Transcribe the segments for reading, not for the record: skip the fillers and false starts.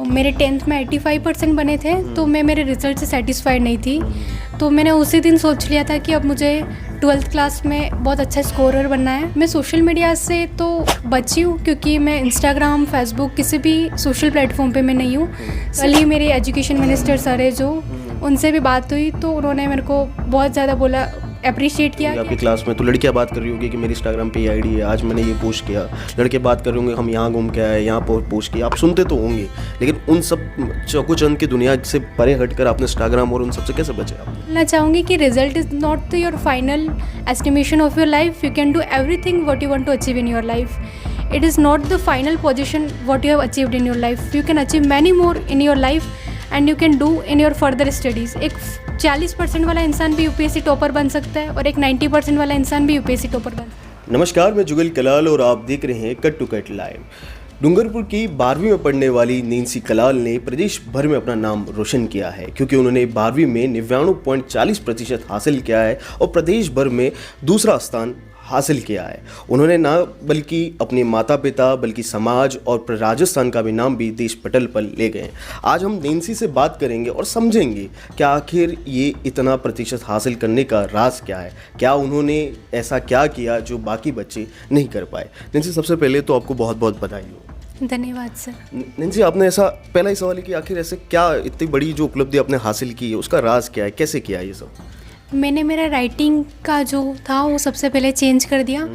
मेरे 10th में 85% बने थे, तो मैं मेरे रिज़ल्ट से सेटिस्फाइड नहीं थी। तो मैंने उसी दिन सोच लिया था कि अब मुझे 12th क्लास में बहुत अच्छा स्कोरर बनना है। मैं सोशल मीडिया से तो बची हूँ क्योंकि मैं इंस्टाग्राम, फेसबुक किसी भी सोशल प्लेटफॉर्म पे मैं नहीं हूँ। कल ही मेरे एजुकेशन मिनिस्टर सर है जो, उनसे भी बात हुई तो उन्होंने मेरे को बहुत ज़्यादा बोला, अप्रिशिएट किया। आपकी क्लास में तो लड़कियां बात कर रही होगी कि मेरी इंस्टाग्राम पे ये आईडी है, आज मैंने ये पोस्ट किया। लड़के बात कर रहे होंगे हम यहाँ घूम के आए, यहाँ पोस्ट किया। आप सुनते तो होंगे, लेकिन उन सब चौकोचंद की दुनिया से परे हटकर आपने इंस्टाग्राम और उन सबसे कैसे बचे आप? मैं चाहूँगी कि result is not your final estimation of your life. You can do everything what you want to achieve in your life. It is not the final position what you have achieved in your life. You can achieve many more in your life and you can do in your further studies. एक 40% वाला इंसान भी UPSC topper बन सकता है और एक 90% वाला इंसान भी यूपीएससी टॉपर बन सकता है। नमस्कार, मैं जुगल कलाल और आप देख रहे हैं cut to cut live. Dungarpur की 12वीं में पढ़ने वाली नैन्सी कलाल ने प्रदेश भर में अपना नाम रोशन किया है क्योंकि उन्होंने 12वीं में 99.40% हासिल किया है और प्रदेश भर में दूसरा स्थान हासिल किया है। उन्होंने ना बल्कि अपने माता पिता बल्कि समाज और राजस्थान का भी नाम भी देश पटल पर ले गए। आज हम नैन्सी से बात करेंगे और समझेंगे कि आखिर ये इतना प्रतिशत हासिल करने का राज क्या है, क्या उन्होंने ऐसा क्या किया जो बाकी बच्चे नहीं कर पाए। नैन्सी, सबसे पहले तो आपको बहुत बहुत बधाई हो। धन्यवाद सर। नैन्सी, आपने ऐसा पहला ही सवाल है कि आखिर ऐसे क्या इतनी बड़ी जो उपलब्धि आपने हासिल की है उसका राज क्या है, कैसे किया ये सब? मैंने मेरा राइटिंग का जो था वो सबसे पहले चेंज कर दिया।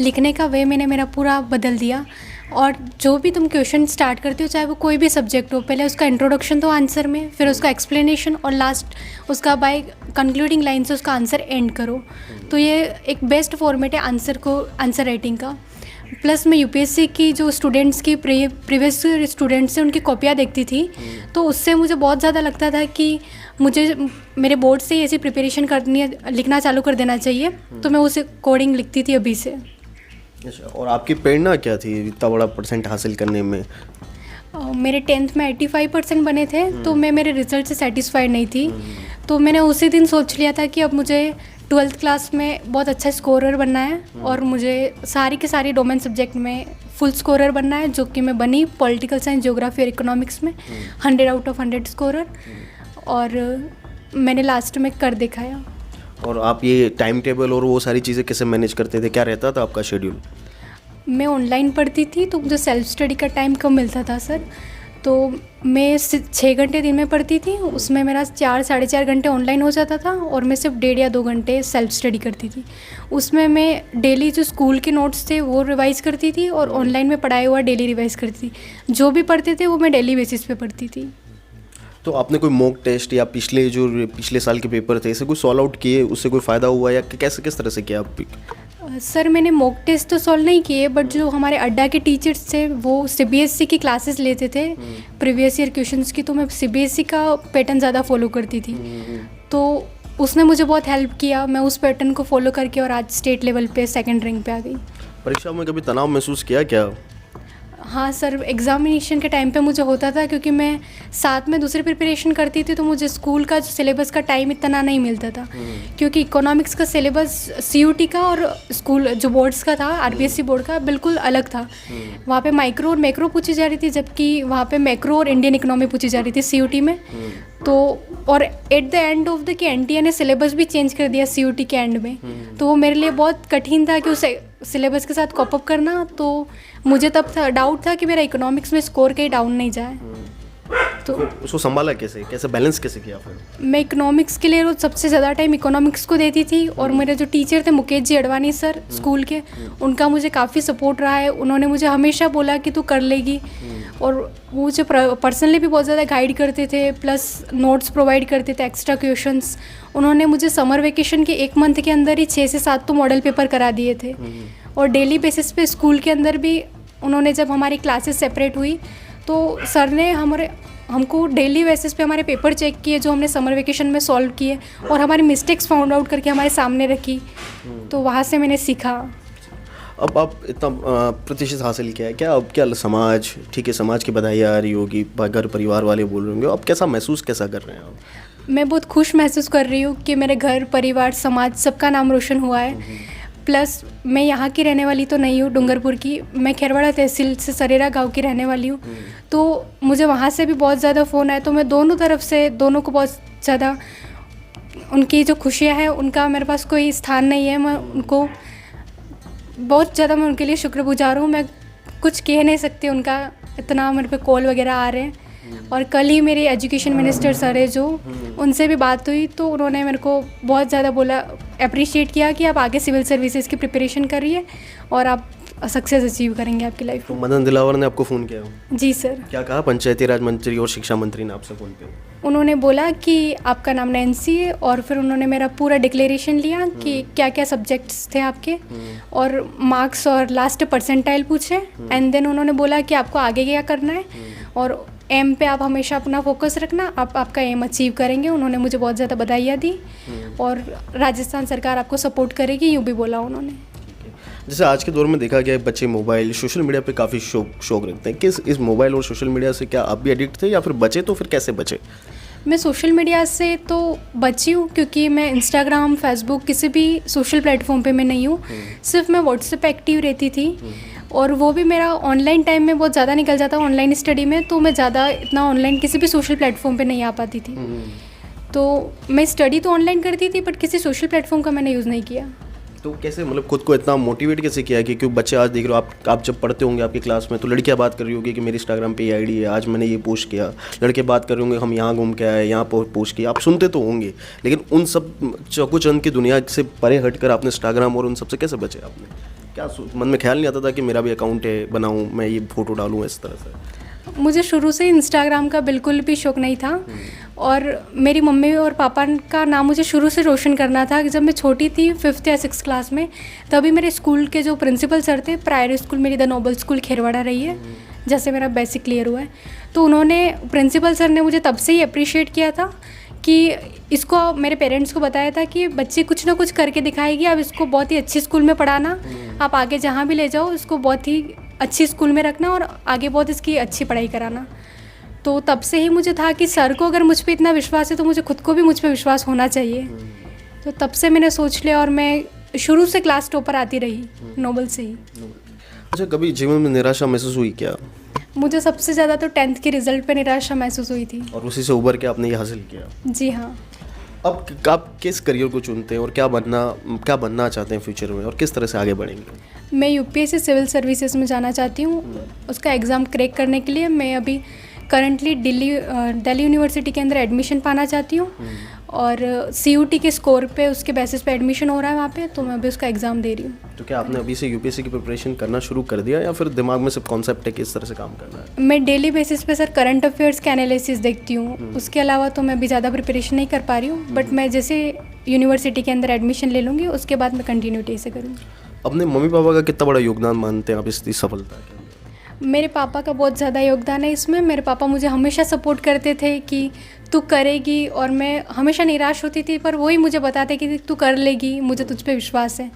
लिखने का वे मैंने मेरा पूरा बदल दिया। और जो भी तुम क्वेश्चन स्टार्ट करते हो, चाहे वो कोई भी सब्जेक्ट हो, पहले उसका इंट्रोडक्शन तो आंसर में, फिर उसका एक्सप्लेनेशन और लास्ट उसका बाय कंक्लूडिंग लाइन से उसका आंसर एंड करो। तो ये एक बेस्ट फॉर्मेट है आंसर राइटिंग का। प्लस मैं यूपीएससी की जो स्टूडेंट्स की प्रीवियस स्टूडेंट्स से उनकी कॉपियाँ देखती थी, तो उससे मुझे बहुत ज़्यादा लगता था कि मुझे मेरे बोर्ड से ही ऐसी प्रिपरेशन करनी है, लिखना चालू कर देना चाहिए। तो मैं उस कोडिंग लिखती थी अभी से। अच्छा, और आपकी प्रेरणा क्या थी इतना बड़ा परसेंट हासिल करने में? मेरे 10th में 85% बने थे, तो मैं मेरे रिज़ल्ट से सेटिस्फाइड नहीं थी। तो मैंने उसी दिन सोच लिया था कि अब मुझे 12th क्लास में बहुत अच्छा स्कोरर बनना है और मुझे सारी के सारी डोमेन सब्जेक्ट में फुल स्कोरर बनना है, जो कि मैं बनी। पॉलिटिकल साइंस, ज्योग्राफी और इकोनॉमिक्स में 100 आउट ऑफ 100 स्कोरर, और मैंने लास्ट में कर दिखाया। और आप ये टाइम टेबल और वो सारी चीज़ें कैसे मैनेज करते थे, क्या रहता था आपका शेड्यूल? मैं ऑनलाइन पढ़ती थी तो मुझे सेल्फ स्टडी का टाइम कम मिलता था सर। तो मैं 6 घंटे दिन में पढ़ती थी, उसमें मेरा 4 साढ़े 4 घंटे ऑनलाइन हो जाता था और मैं सिर्फ 1.5 या 2 घंटे सेल्फ स्टडी करती थी। उसमें मैं डेली जो स्कूल के नोट्स थे वो रिवाइज़ करती थी और ऑनलाइन में पढ़ाया हुआ डेली रिवाइज़ करती थी। जो भी पढ़ते थे वो मैं डेली बेसिस पे पढ़ती थी। तो आपने कोई मॉक टेस्ट या पिछले साल के पेपर थे ऐसे कोई सॉल्व आउट किए, उससे कोई फ़ायदा हुआ या किस तरह से किया आप? सर मैंने मॉक टेस्ट तो सॉल्व नहीं किए, बट जो हमारे अड्डा के टीचर्स थे वो सीबीएसई की क्लासेस लेते थे प्रीवियस ईयर क्वेश्चंस की, तो मैं सीबीएसई का पैटर्न ज़्यादा फॉलो करती थी। तो उसने मुझे बहुत हेल्प किया। मैं उस पैटर्न को फॉलो करके और आज स्टेट लेवल पे 2nd रैंक पे आ गई। परीक्षा में कभी तनाव महसूस किया क्या? हाँ सर, एग्ज़ामिनेशन के टाइम पे मुझे होता था क्योंकि मैं साथ में दूसरी प्रिपरेशन करती थी, तो मुझे स्कूल का सिलेबस का टाइम इतना नहीं मिलता था क्योंकि इकोनॉमिक्स का सिलेबस सीयूटी का और स्कूल जो बोर्ड्स का था, आरबीएसई बोर्ड का, बिल्कुल अलग था। वहाँ पे माइक्रो और मैक्रो पूछी जा रही थी, जबकि वहाँ पे मैक्रो और इंडियन इकोनॉमी पूछी जा रही थी सीयूटी में। तो और at the end of the कि एनटीए ने सिलेबस भी चेंज कर दिया सीयूटी के एंड में, तो वो मेरे लिए बहुत कठिन था कि उस सिलेबस के साथ कॉप अप करना। तो मुझे तब डाउट था कि मेरा इकोनॉमिक्स में स्कोर कहीं डाउन नहीं जाए। तो उसको संभाला कैसे बैलेंस कैसे किया फिर? मैं इकोनॉमिक्स के लिए रोज सबसे ज़्यादा टाइम इकोनॉमिक्स को देती थी और मेरे जो टीचर थे मुकेश जी अडवाणी सर स्कूल के, उनका मुझे काफ़ी सपोर्ट रहा है। उन्होंने मुझे हमेशा बोला कि तू कर लेगी, और वो मुझे पर्सनली भी बहुत ज़्यादा गाइड करते थे, प्लस नोट्स प्रोवाइड करते थे, एक्स्ट्रा क्वेश्चंस। उन्होंने मुझे समर वेकेशन के 1 मंथ के अंदर ही 6 से 7 तो मॉडल पेपर करा दिए थे। और डेली बेसिस पे स्कूल के अंदर भी उन्होंने, जब हमारी क्लासेस सेपरेट हुई तो सर ने हमको डेली बेसिस पे हमारे पेपर चेक किए जो हमने समर वेकेशन में सॉल्व किए, और हमारी मिस्टेक्स फाउंड आउट करके हमारे सामने रखी। तो वहाँ से मैंने सीखा। अब आप इतना प्रतिशत हासिल किया है, क्या अब क्या समाज, ठीक है समाज की बधाई आ रही होगी, घर परिवार वाले बोल रहे होंगे, अब कैसा महसूस कैसा कर रहे हैं आप? मैं बहुत खुश महसूस कर रही हूँ कि मेरे घर परिवार समाज सबका नाम रोशन हुआ है। प्लस मैं यहाँ की रहने वाली तो नहीं हूँ, डूंगरपुर की, मैं खैरवाड़ा तहसील से सरेरा गांव की रहने वाली हूँ। तो मुझे वहाँ से भी बहुत ज़्यादा फ़ोन आए, तो मैं दोनों तरफ से दोनों को बहुत ज़्यादा, उनकी जो खुशियाँ हैं उनका मेरे पास कोई स्थान नहीं है। मैं उनको बहुत ज़्यादा, मैं उनके लिए शुक्रगुजार हूँ। मैं कुछ कह नहीं सकती, उनका इतना मेरे पे कॉल वगैरह आ रहे हैं। और कल ही मेरे एजुकेशन मिनिस्टर सर है जो, उनसे भी बात हुई तो उन्होंने मेरे को बहुत ज़्यादा बोला, अप्रिशिएट किया कि आप आगे सिविल सर्विसेज की प्रिपरेशन करिए और आप सक्सेस अचीव करेंगे आपकी लाइफ तो में। मदन दिलावर ने आपको फ़ोन किया? जी सर। क्या कहा पंचायती राज मंत्री और शिक्षा मंत्री ने आपसे फ़ोन पे? उन्होंने बोला कि आपका नाम नैन्सी है, और फिर उन्होंने मेरा पूरा डिक्लेरेशन लिया कि क्या क्या सब्जेक्ट्स थे आपके, और मार्क्स और लास्ट परसेंटाइल पूछे। एंड देन उन्होंने बोला कि आपको आगे क्या करना है और एम पे आप हमेशा अपना फोकस रखना, आप आपका एम अचीव करेंगे। उन्होंने मुझे बहुत ज़्यादा बधाइयाँ दी और राजस्थान सरकार आपको सपोर्ट करेगी, यूँ भी बोला उन्होंने। जैसे आज के दौर में देखा गया है, बच्चे मोबाइल सोशल मीडिया पे काफ़ी शौक रखते हैं। किस इस मोबाइल और सोशल मीडिया से क्या आप भी एडिक्ट थे या फिर बचे, तो फिर कैसे बचे? मैं सोशल मीडिया से तो बची हूँ, क्योंकि मैं इंस्टाग्राम, फेसबुक, किसी भी सोशल प्लेटफॉर्म पे मैं नहीं हूँ। सिर्फ मैं व्हाट्सएप एक्टिव रहती थी, और वो भी मेरा ऑनलाइन टाइम में बहुत ज़्यादा निकल जाता, ऑनलाइन स्टडी में, तो मैं ज़्यादा इतना ऑनलाइन किसी भी सोशल प्लेटफॉर्म पे नहीं आ पाती थी। तो मैं स्टडी तो ऑनलाइन करती थी, बट किसी सोशल प्लेटफॉर्म का मैंने यूज़ नहीं किया। तो कैसे, मतलब खुद को इतना मोटिवेट कैसे किया कि क्यों बच्चे आज देख रहे हो, आप जब पढ़ते होंगे आपकी क्लास में तो लड़कियां बात कर रही होगी कि मेरी इंस्टाग्राम पे ये आईडी है, आज मैंने ये पोस्ट किया, लड़के बात कर रहे होंगे हम यहाँ घूम के आए, यहाँ पोस्ट किया, आप सुनते तो होंगे, लेकिन उन सब चौकुचंद की दुनिया से परे हटकर आपने इंस्टाग्राम और उन सब से कैसे बचे? आपने क्या मन में ख्याल नहीं आता था कि मेरा भी अकाउंट है, बनाऊँ, मैं ये फ़ोटो डालूँ इस तरह से? मुझे शुरू से इंस्टाग्राम का बिल्कुल भी शौक नहीं था, और मेरी मम्मी और पापा का नाम मुझे शुरू से रोशन करना था। जब मैं छोटी थी 5th या 6th क्लास में, तभी मेरे स्कूल के जो प्रिंसिपल सर थे, प्रायमरी स्कूल मेरी द नोबल स्कूल खैरवाड़ा रही है, जैसे मेरा बेसिक क्लियर हुआ है, तो उन्होंने, प्रिंसिपल सर ने मुझे तब से ही अप्रिशिएट किया था कि इसको, मेरे पेरेंट्स को बताया था कि बच्ची कुछ ना कुछ करके दिखाएगी, अब इसको बहुत ही अच्छी स्कूल में पढ़ाना, आप आगे जहाँ भी ले जाओ इसको बहुत ही अच्छी स्कूल में रखना और आगे बहुत इसकी अच्छी पढ़ाई कराना। तो तब से ही मुझे था कि सर को अगर मुझ पे इतना विश्वास है तो मुझे खुद को भी मुझ पे विश्वास होना चाहिए। तो तब से मैंने सोच लिया, और मैं शुरू से क्लास टॉपर आती रही नोबल से ही। अच्छा, कभी जीवन में निराशा महसूस हुई क्या? मुझे सबसे ज़्यादा तो 10th के रिज़ल्ट पे निराशा महसूस हुई थी। और उसी से उभर के आपने ये हासिल किया? जी हाँ। अब आप किस करियर को चुनते हैं और क्या बनना चाहते हैं फ्यूचर में, और किस तरह से आगे बढ़ेंगे? मैं यूपीएससी सिविल सर्विसेज में जाना चाहती हूँ। उसका एग्ज़ाम क्रैक करने के लिए मैं अभी करंटली दिल्ली यूनिवर्सिटी के अंदर एडमिशन पाना चाहती हूँ, और CUT के स्कोर पे, उसके बेसिस पे एडमिशन हो रहा है वहाँ पे, तो मैं अभी उसका एग्ज़ाम दे रही हूँ। तो क्या आपने अभी से यूपीएससी की प्रिपरेशन करना शुरू कर दिया, या फिर दिमाग में सिर्फ कॉन्सेप्ट है कि इस तरह से काम करना है? मैं डेली बेसिस पे सर करंट अफेयर्स के एनालिसिस देखती हूँ, उसके अलावा तो मैं अभी ज़्यादा प्रिपरेशन नहीं कर पा रही हूँ, बट मैं जैसे यूनिवर्सिटी के अंदर एडमिशन ले लूँगी उसके बाद मैं कंटिन्यूटी से करूँगी। अपने मम्मी पापा का कितना बड़ा योगदान मानते हैं आप इस सफलता के? मेरे पापा का बहुत ज़्यादा योगदान है इसमें। मेरे पापा मुझे हमेशा सपोर्ट करते थे कि तू करेगी, और मैं हमेशा निराश होती थी, पर वही मुझे बताते कि तू कर लेगी, मुझे तुझ पे विश्वास है।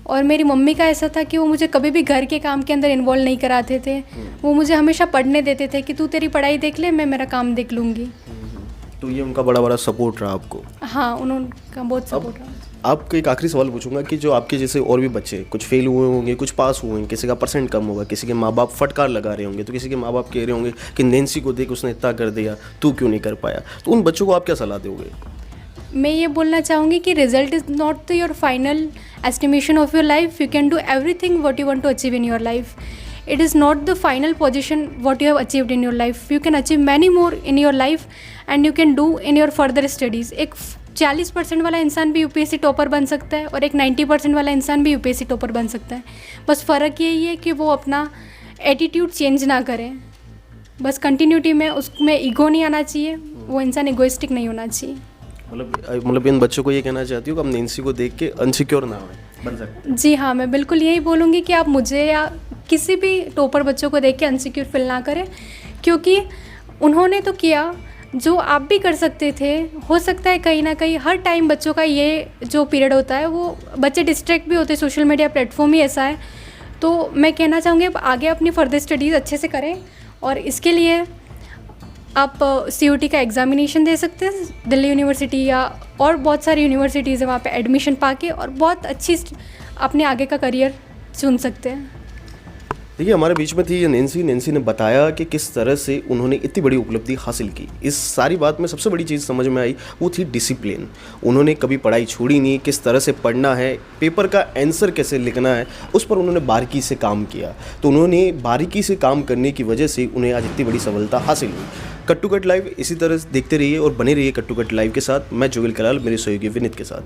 और मेरी मम्मी का ऐसा था कि वो मुझे कभी भी घर के काम के अंदर इन्वॉल्व नहीं कराते थे, वो मुझे हमेशा पढ़ने देते थे कि तू तेरी पढ़ाई देख ले, मैं मेरा काम देख लूँगी। तो ये उनका बड़ा सपोर्ट रहा आपको? हाँ, उनका बहुत सपोर्ट रहा। आपको एक आखिरी सवाल पूछूंगा कि जो आपके जैसे और भी बच्चे, कुछ फेल हुए होंगे, कुछ पास हुए होंगे, किसी का परसेंट कम होगा, किसी के माँ बाप फटकार लगा रहे होंगे, तो किसी के माँ बाप कह रहे होंगे कि नैन्सी को देख उसने इतना कर दिया, तू क्यों नहीं कर पाया, तो उन बच्चों को आप क्या सलाह दोगे? मैं ये बोलना चाहूँगी कि result is not the your final estimation of your life. You can do everything what you want to achieve in your life. It is not the final position what you have achieved in your life. You can achieve many more in your life and you can do in your further studies. एक 40% वाला इंसान भी UPSC topper बन सकता है और एक 90% वाला इंसान भी UPSC टॉपर बन सकता है. बस फ़र्क यही है कि वो अपना एटीट्यूड चेंज ना करें. बस कंटिन्यूटी में उसमें ईगो नहीं आना चाहिए, वो इंसान इगोइस्टिक नहीं होना चाहिए. मतलब इन बच्चों को ये कहना चाहती हूँ कि हम नैन्सी को देख के अनसिक्योर ना बन सकते. जी हाँ, मैं बिल्कुल यही बोलूँगी कि आप मुझे या किसी भी टॉपर बच्चों को देख के अनसिक्योर फील ना करें, क्योंकि उन्होंने तो किया जो आप भी कर सकते थे. हो सकता है कहीं ना कहीं हर टाइम बच्चों का ये जो पीरियड होता है वो बच्चे डिस्ट्रैक्ट भी होते हैं. सोशल मीडिया प्लेटफॉर्म ही ऐसा है. तो मैं कहना चाहूँगी आगे अपनी फर्दर स्टडीज़ अच्छे से करें और इसके लिए आप CUT का एग्ज़ामिनेशन दे सकते हैं दिल्ली यूनिवर्सिटी या और बहुत सारी यूनिवर्सिटीज़ है, वहाँ पे एडमिशन पाके और बहुत अच्छी अपने आगे का करियर चुन सकते हैं। देखिए, हमारे बीच में थी ये नैन्सी ने बताया कि किस तरह से उन्होंने इतनी बड़ी उपलब्धि हासिल की। इस सारी बात में सबसे बड़ी चीज़ समझ में आई वो थी डिसिप्लिन। उन्होंने कभी पढ़ाई छोड़ी नहीं, किस तरह से पढ़ना है, पेपर का आंसर कैसे लिखना है, उस पर उन्होंने बारीकी से काम किया। तो उन्होंने बारीकी से काम करने की वजह से उन्हें आज इतनी बड़ी सफलता हासिल हुई। कट टू कट लाइव इसी तरह देखते रहिए और बने रहिए कट टू कट लाइव के साथ। मैं जोगिल कलाल मेरे सहयोगी विनीत के साथ।